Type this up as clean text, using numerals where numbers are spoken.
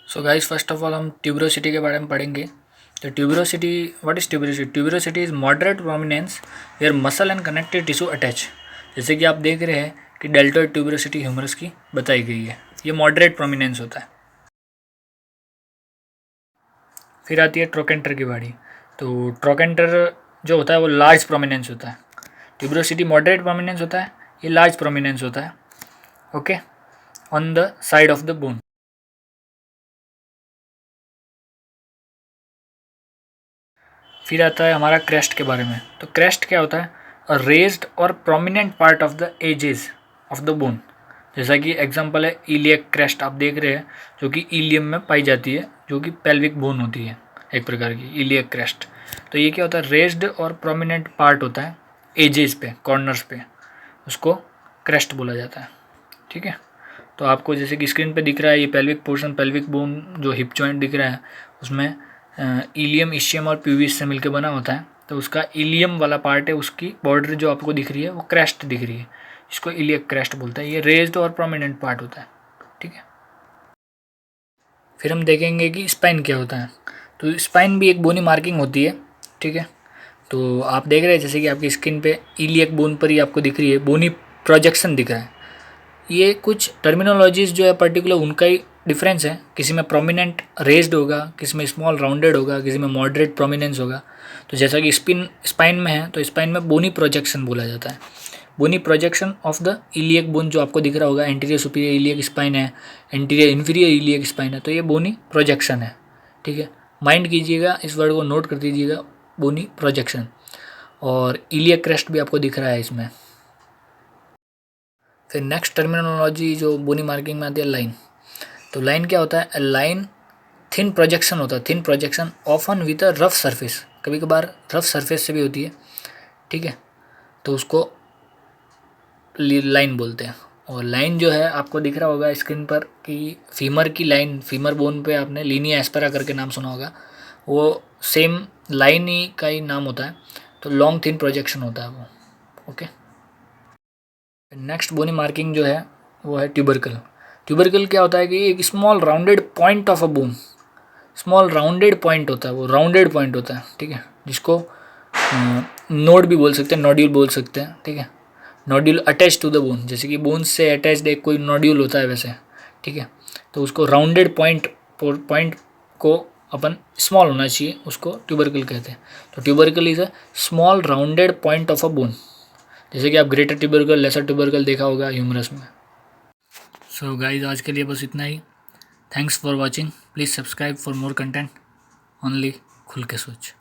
So guys, first of all हम tuberosity के बारे में पढ़ेंगे। तो tuberosity, what is tuberosity? Tuberosity is moderate prominence where muscle and connective tissue attach. जैसे कि आप देख रहे हैं कि डेल्टोइड ट्यूबरोसिटी ह्यूमरस की बताई गई है, ये मॉडरेट प्रोमिनेंस होता है। फिर आती है ट्रोकेंटर की बारी। तो ट्रोकेंटर जो होता है वो लार्ज प्रोमिनेंस होता है। ट्यूबरोसिटी मॉडरेट प्रोमिनेंस होता है, ये लार्ज प्रोमिनेंस होता है, okay, on the side of the bone. फिर आता है हमारा क्रेस्ट के बारे में। तो क्रेस्ट क्या होता है? अ रेज्ड और prominent part of the edges of the bone. जैसा कि एग्जांपल है इलियक क्रेस्ट, आप देख रहे हैं, जो कि इलियम में पाई जाती है, जो कि पेल्विक बोन होती है एक प्रकार की इलियक क्रेस्ट। तो ये क्या होता है? रेज्ड और प्रोमिनेंट पार्ट होता है एजेस पे, कॉर्नर्स पे, उसको क्रेस्ट बोला जाता है। ठीक है, तो आपको जैसे कि स्क्रीन पे दिख रहा है ये पेल्विक पोर्शन, पेल्विक बोन जो हिप जॉइंट दिख रहा है उसमें इलियम, इशियम और प्यूबिस से मिलकर बना होता है। तो उसका इलियम वाला पार्ट है, उसकी बॉर्डर जो आपको दिख रही है वो क्रेस्ट दिख रही है, इसको इलियक क्रेस्ट बोलता है। ये रेज्ड और प्रोमिनेंट पार्ट होता है। ठीक है, फिर हम देखेंगे कि स्पाइन क्या होता है। तो स्पाइन भी एक बोनी मार्किंग होती है। ठीक है, तो आप देख रहे हैं जैसे कि आपकी स्किन पे इलियक बोन पर ही आपको दिख रही है बोनी प्रोजेक्शन दिख रहा है। ये कुछ टर्मिनोलॉजीज जो है पर्टिकुलर उनका ही डिफरेंस है, किसी में प्रोमिनेंट रेज्ड होगा, किसी में स्मॉल राउंडेड होगा, किसी में मॉडरेट प्रोमिनेंस होगा। तो जैसा कि स्पाइन में है, तो स्पाइन में बोनी प्रोजेक्शन बोला जाता है। Bony projection of the iliac bone जो आपको दिख रहा होगा, एंटीरियर सुपीरियर इलियक स्पाइन है, एंटीरियर इन्फीरियर इलियक स्पाइन है, तो ये बोनी प्रोजेक्शन है। ठीक है, माइंड कीजिएगा, इस वर्ड को नोट कर दीजिएगा, बोनी प्रोजेक्शन। और इलियक क्रेस्ट भी आपको दिख रहा है इसमें। फिर नेक्स्ट टर्मिनोलॉजी जो बोनी मार्किंग में आती है, लाइन। तो लाइन क्या होता है? लाइन थिन प्रोजेक्शन होता है, thin projection often with a rough surface, कभी कभार रफ सरफेस से भी होती है। ठीक है, तो उसको लाइन बोलते हैं। और लाइन जो है आपको दिख रहा होगा स्क्रीन पर कि फीमर की लाइन, फीमर बोन पे आपने लीनिया एस्पेरा करके नाम सुना होगा, वो सेम लाइन ही का ही नाम होता है। तो लॉन्ग थिन प्रोजेक्शन होता है वो। ओके, नेक्स्ट बोनी मार्किंग जो है वो है ट्यूबरकल। ट्यूबरकल क्या होता है कि एक small rounded point of a bone, small rounded point होता है, वो राउंडेड पॉइंट होता है। ठीक है, जिसको नोड भी बोल सकते हैं, नोड्यूल बोल सकते हैं। ठीक है, nodule attach to the bone, जैसे कि बोन से अटैच्ड एक कोई नोड्यूल होता है वैसे। ठीक है, तो उसको राउंडेड पॉइंट को अपन स्मॉल होना चाहिए, उसको ट्यूबरकल कहते हैं। तो tubercle is a small rounded point of a bone, जैसे कि आप ग्रेटर ट्यूबरकल, लेसर ट्यूबरकल देखा होगा ह्यूमरस में। सो गाइज, आज के लिए बस इतना ही। Thanks for watching. Please subscribe for more content. Only खुल के सोच।